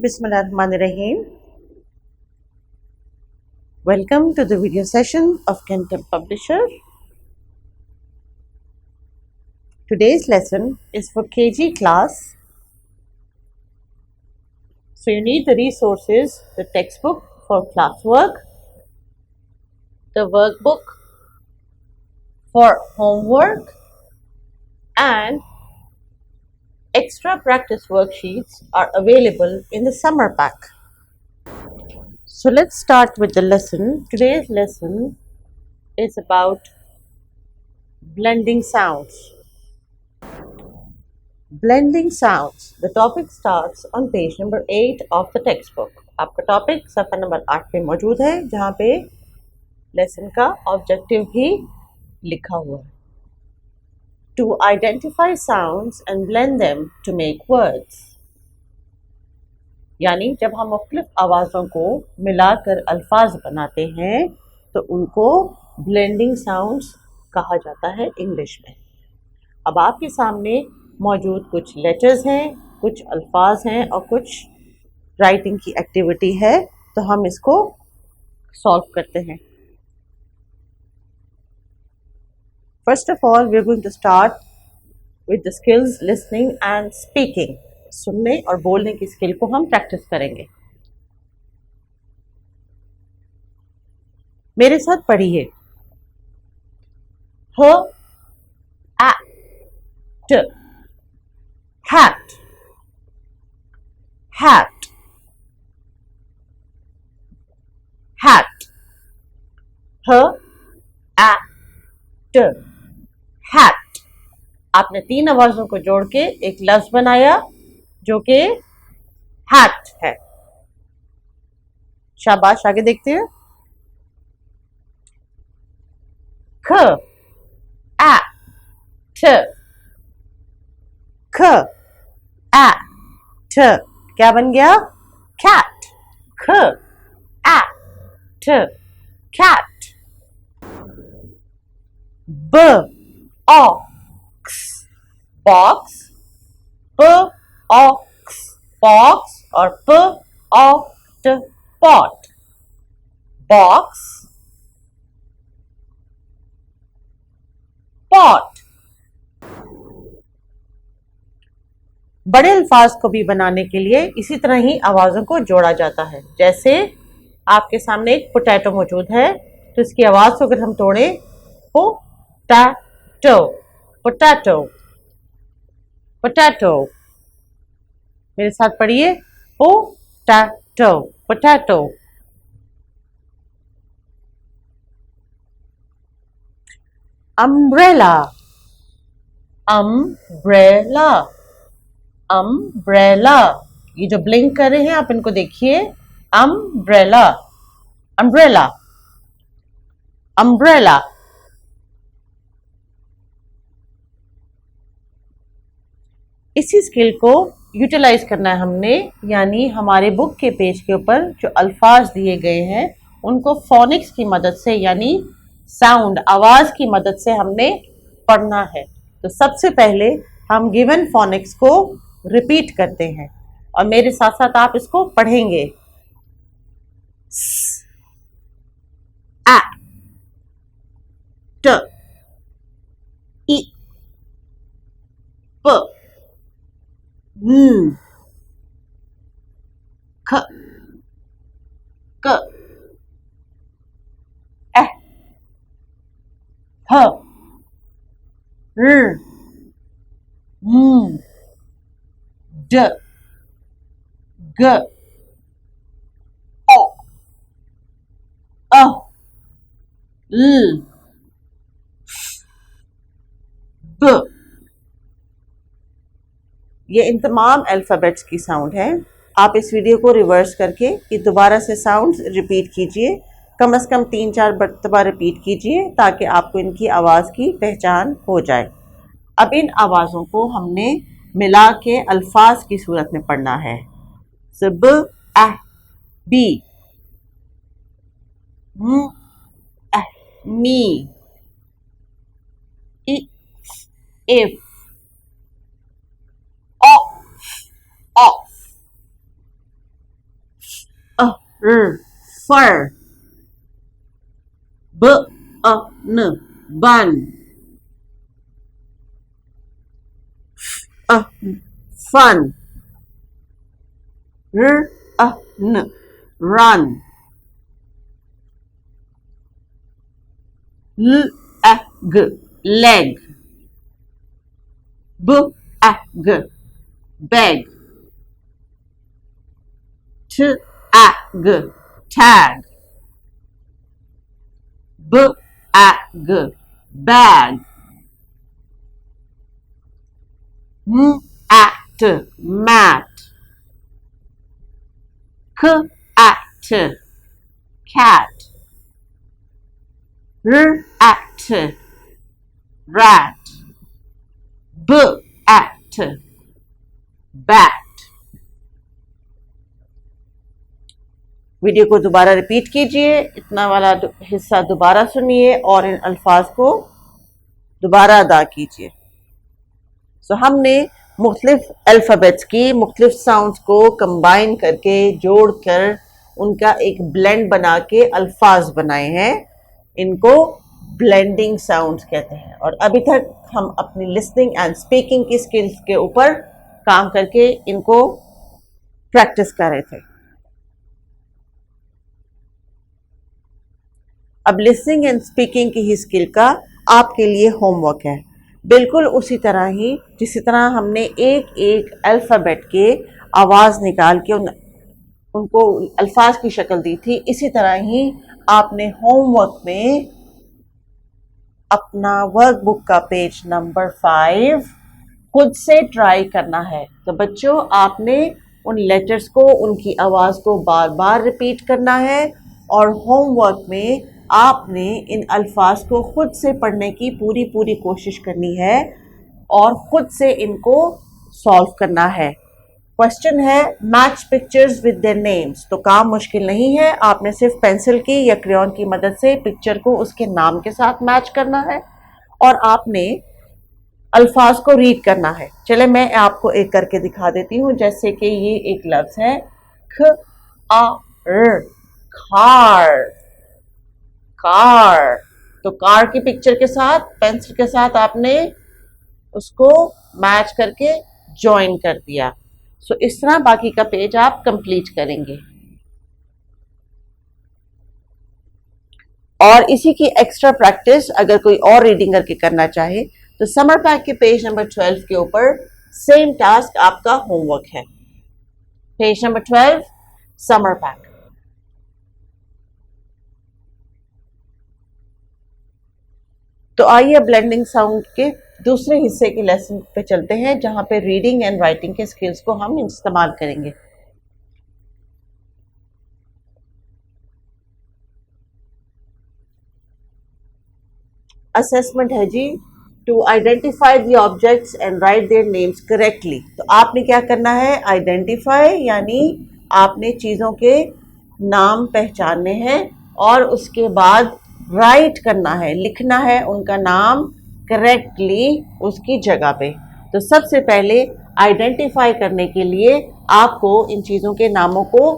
Bismillahirrahmanirrahim. Welcome to the video session of Kenton Publisher. Today's lesson is for KG class. So you need the resources, the textbook for classwork, the workbook for homework, and extra practice worksheets are available in the summer pack. So let's start with the lesson. Today's lesson is about blending sounds. Blending sounds. The topic starts on page number 8 of the textbook. आपका topic सफ़ा number 8 पे मौजूद है, जहाँ पे lesson का objective भी लिखा हुआ है. To identify sounds and blend them to make words. यानी जब हम मुख्तलिफ आवाज़ों को मिलाकर अल्फाज बनाते हैं तो उनको ब्लेंडिंग साउंड्स कहा जाता है इंग्लिश में. अब आपके सामने मौजूद कुछ लेटर्स हैं, कुछ अल्फाज हैं और कुछ राइटिंग की एक्टिविटी है, तो हम इसको सॉल्व करते हैं. First of all we are going to start with the skills listening and speaking. सुनने और बोलने की स्किल को हम प्रैक्टिस करेंगे. मेरे साथ पढ़िए. ह at hat, hat, hat. ह at hat. आपने 3 आवाजों को जोड़ के एक लफ्ज बनाया जो कि hat है. शाबाश, आगे देखते हैं. ख at, ख at, क्या बन गया? cat. ख at, cat. b ox, box. b ox, box. और p oct, pot. box, pot. बड़े अल्फाज को भी बनाने के लिए इसी तरह ही आवाज़ों को जोड़ा जाता है. जैसे आपके सामने एक पोटैटो मौजूद है, तो इसकी आवाज़ को अगर हम तोड़ें, पोटैटो, पोटैटो, पोटैटो. मेरे साथ पढ़िए. Potato, potato. Umbrella, umbrella, umbrella. ये जो ब्लिंक कर रहे हैं आप इनको देखिए. Umbrella, umbrella, umbrella. इसी स्किल को यूटिलाइज करना है हमने, यानी हमारे बुक के पेज के ऊपर जो अल्फाज दिए गए हैं उनको फोनिक्स की मदद से, यानी साउंड, आवाज़ की मदद से हमने पढ़ना है. तो सबसे पहले हम गिवन फोनिक्स को रिपीट करते हैं और मेरे साथ साथ आप इसको पढ़ेंगे. स, आ, ट, ई, प, न, ख, क, ए, ह, र, म, ड, ग, ओ, अ, ल, ब. ये इन तमाम अल्फ़ाबेट्स की साउंड है. आप इस वीडियो को रिवर्स करके ये दोबारा से साउंड्स रिपीट कीजिए. कम से कम 3-4 मरतबा रिपीट कीजिए ताकि आपको इनकी आवाज़ की पहचान हो जाए. अब इन आवाज़ों को हमने मिला के अल्फाज की सूरत में पढ़ना है. ब, अ, बी, म, अ, मी, इ, if, of, fur, bun, fun, run, leg, beg, tag, bag, mat, cat, rat, bat. Video को दोबारा रिपीट कीजिए, इतना वाला हिस्सा दोबारा सुनिए और इन अल्फाज को दोबारा अदा कीजिए। हमने मुख्तलिफ अल्फ़ाबेट्स की मुख्तलिफ साउंड्स को कंबाइन करके जोड़कर उनका एक ब्लेंड बना के अल्फाज बनाए हैं। इनको ब्लेंडिंग साउंड्स कहते हैं। और अभी तक हम अपनी लिसनिंग एंड स्पीकिंग की स्किल्स के ऊपर काम करके इनको प्रैक्टिस कर रहे थे। अब लिसनिंग एंड स्पीकिंग की ही स्किल का आपके लिए होमवर्क है, बिल्कुल उसी तरह ही जिस तरह हमने एक एक अल्फ़ाबेट के आवाज़ निकाल के उनको अल्फाज की शक्ल दी थी, इसी तरह ही आपने होमवर्क में अपना वर्कबुक का पेज नंबर 5 खुद से ट्राई करना है। तो बच्चों, आपने उन लेटर्स को, उनकी आवाज़ को बार बार रिपीट करना है और होमवर्क में आपने इन अल्फाज को खुद से पढ़ने की पूरी कोशिश करनी है और खुद से इनको सॉल्व करना है। क्वेश्चन है match pictures with their names. तो काम मुश्किल नहीं है, आपने सिर्फ पेंसिल की या क्रेयॉन की मदद से पिक्चर को उसके नाम के साथ मैच करना है और आपने अल्फाज को रीड करना है। चले मैं आपको एक करके दिखा देती हूँ। जैसे कि ये एक लफ्ज है कार, कार। तो कार की पिक्चर के साथ पेंसिल के साथ आपने उसको मैच करके ज्वाइन कर दिया। इस तरह बाकी का पेज आप कंप्लीट करेंगे। और इसी की एक्स्ट्रा प्रैक्टिस अगर कोई और रीडिंग करके करना चाहे तो समर पैक के पेज नंबर 12 के ऊपर सेम टास्क आपका होमवर्क है। Page number 12 summer pack. तो आइए ब्लेंडिंग साउंड के दूसरे हिस्से के लेसन पे चलते हैं, जहां पे रीडिंग एंड राइटिंग के स्किल्स को हम इस्तेमाल करेंगे। असेसमेंट है जी, to identify the objects and write their names correctly. तो आपने क्या करना है, आइडेंटिफाई यानी आपने चीज़ों के नाम पहचानने हैं और उसके बाद राइट करना है, लिखना है उनका नाम करेक्टली उसकी जगह पे। तो सबसे पहले आइडेंटिफाई करने के लिए आपको इन चीज़ों के नामों को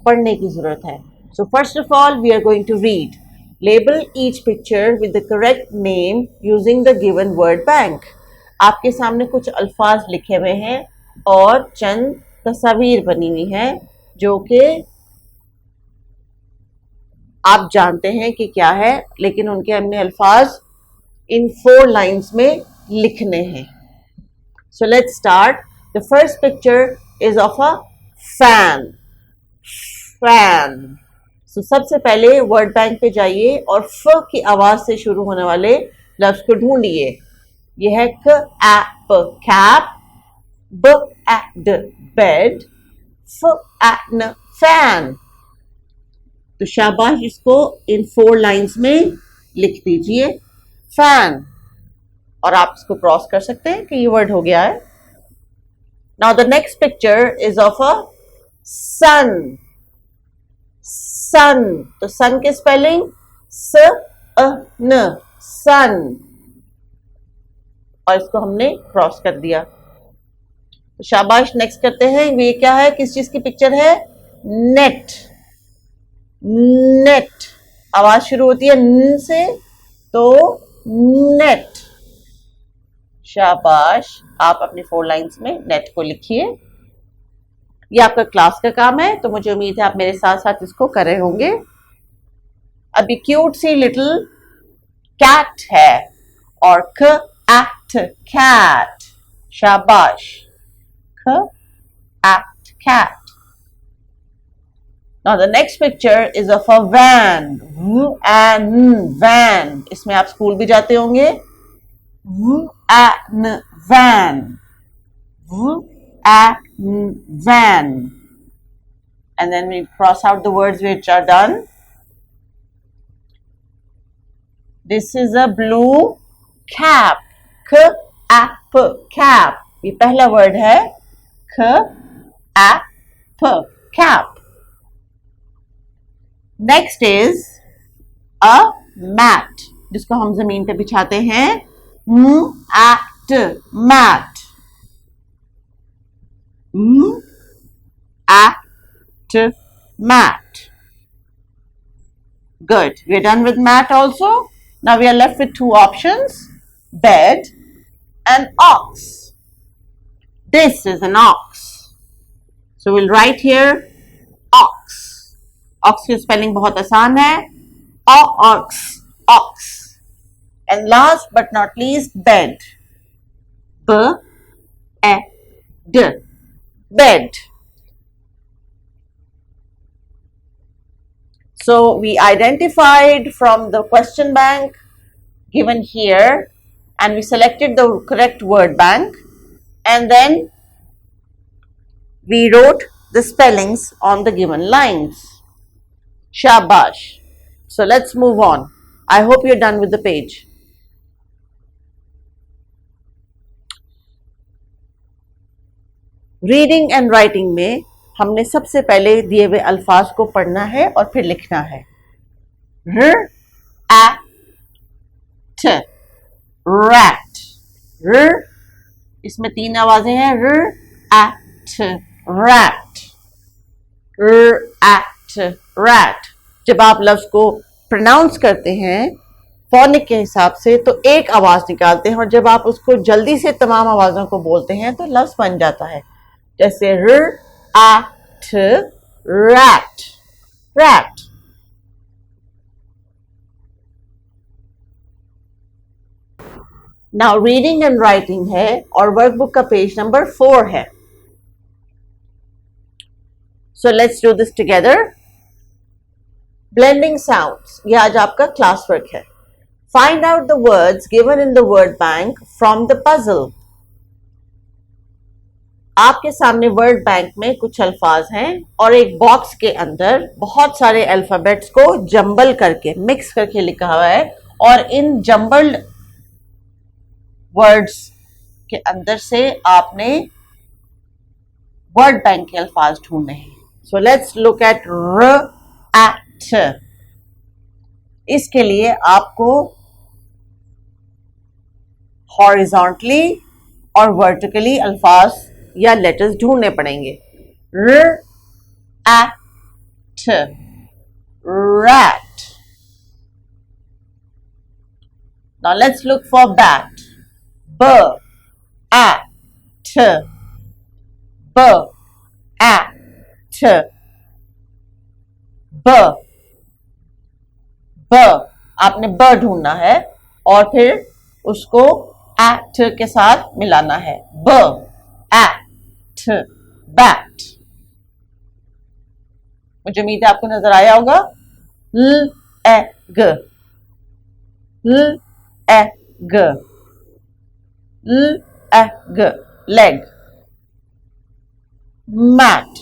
पढ़ने की ज़रूरत है। So first of all we are going to read. Label each picture with the correct name using the given word bank. आपके सामने कुछ अल्फाज लिखे हुए हैं और चंद तस्वीर बनी हुई हैं जो कि आप जानते हैं कि क्या है, लेकिन उनके हमने अल्फाज इन 4 लाइन्स में लिखने हैं। So let's start. The first picture is of a fan. Fan. So सबसे पहले वर्ड बैंक पे जाइए और फ की आवाज से शुरू होने वाले लफ्ज को ढूंढिए। यह है क एप कैप, ब एट बेड, फ एट न फैन। तो शाबाश, इसको इन 4 लाइन्स में लिख दीजिए फैन। और आप इसको क्रॉस कर सकते हैं कि ये वर्ड हो गया है। Now the next picture is of a sun. Sun. तो सन की स्पेलिंग स अ न, सन। और इसको हमने क्रॉस कर दिया। तो शाबाश, नेक्स्ट करते हैं। ये क्या है, किस चीज की पिक्चर है, नेट। नेट, आवाज शुरू होती है न से, तो नेट। शाबाश, आप अपनी 4 लाइंस में नेट को लिखिए। ये आपका क्लास का काम है, तो मुझे उम्मीद है आप मेरे साथ साथ इसको कर रहे होंगे। अभी क्यूट सी लिटिल कैट है, और क एक्ट कैट। शाबाश, क act cat. Now the next picture is of a van, van। इसमें आप स्कूल भी जाते होंगे। van, van, and then we cross out the words which are done. This is a blue cap, cap। ये पहला word है, cap। Next is a mat, जिसको हम जमीन पे बिछाते हैं। Mat, mat, mat. Good. We are done with mat also. Now we are left with 2 options, bed and ox. This is an ox. So we'll write here ox. Ox की spelling बहुत आसान है, ox, ox. And last but not least, bed. B-E-D, bed. So we identified from the question bank given here, and we selected the correct word bank, and then we wrote the spellings on the given lines. Shabash. So let's move on. I hope you're done with the page. Reading and writing में हमने सबसे पहले दिए हुए अल्फाज को पढ़ना है और फिर लिखना है। र आ ट, रैट। र, इसमें 3 आवाजें हैं, र आ ट, रैट, र आ ट, रैट। जब आप लफ्ज को प्रोनाउंस करते हैं फोनिक के हिसाब से तो एक आवाज निकालते हैं, और जब आप उसको जल्दी से तमाम आवाजों को बोलते हैं तो लफ्ज बन जाता है। जैसे र आ ट, rat, rat. Now reading and writing है, और वर्कबुक का पेज नंबर 4 है। So let's do this together. Blending sounds, ये आज आपका क्लास वर्क है। Find out the words given in the word bank from the puzzle. आपके सामने वर्ड बैंक में कुछ अल्फाज हैं, और एक बॉक्स के अंदर बहुत सारे अल्फाबेट्स को जंबल करके, मिक्स करके लिखा हुआ है, और इन जंबल्ड वर्ड्स के अंदर से आपने वर्ड बैंक के अल्फाज ढूंढने हैं। So let's look at R at. इसके लिए आपको हॉरिजॉन्टली और वर्टिकली अल्फाज या लेटर्स ढूंढने पड़ेंगे। R at, rat. Now let's look for bat. B at, B at, B, B. आपने ब ढूंढना है और फिर उसको एट के साथ मिलाना है। ब एट, बैट। मुझे उम्मीद है आपको नजर आया होगा। ल ए ग, ल ए ग, ल ए ग, लेग। मैट,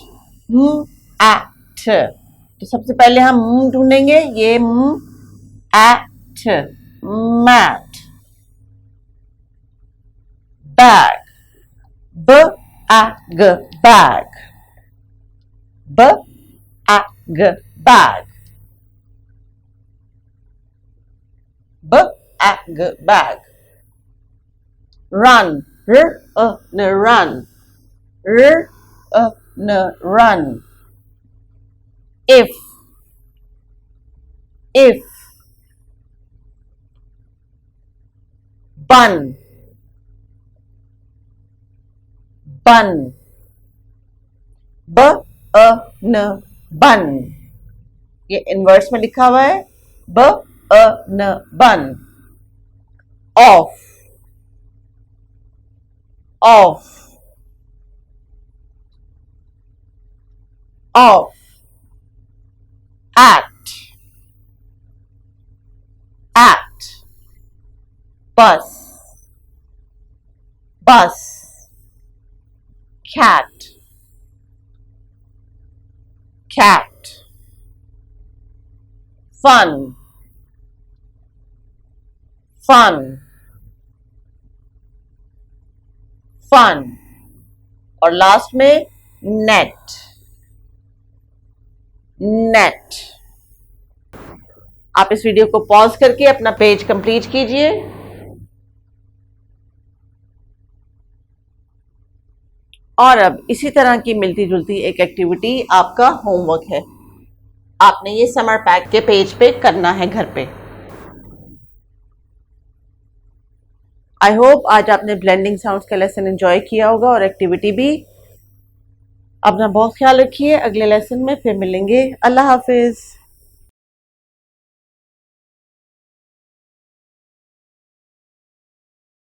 म एट। तो सबसे पहले हम ढूंढेंगे, ये एट, मैट। बैग, ब आ ग, बैग, ब आ ग, बैग, ब आ ग, बैग। रन, र अ न, रन, र अ न, run. If, if, bun, bun, b a n bun, ये इनवर्स में लिखा हुआ है, ब a n bun. Off, off, off. At, at. Bus, bus. Cat, cat. Fun, fun, fun. और लास्ट में net, net. आप इस वीडियो को पॉज करके अपना पेज कंप्लीट कीजिए। और अब इसी तरह की मिलती जुलती एक एक्टिविटी आपका होमवर्क है, आपने ये समर पैक के पेज पे करना है घर पे। आई होप आज आपने ब्लेंडिंग साउंड्स का लेसन एंजॉय किया होगा और एक्टिविटी भी। अपना बहुत ख्याल रखिए, अगले लेसन में फिर मिलेंगे। अल्लाह हाफिज।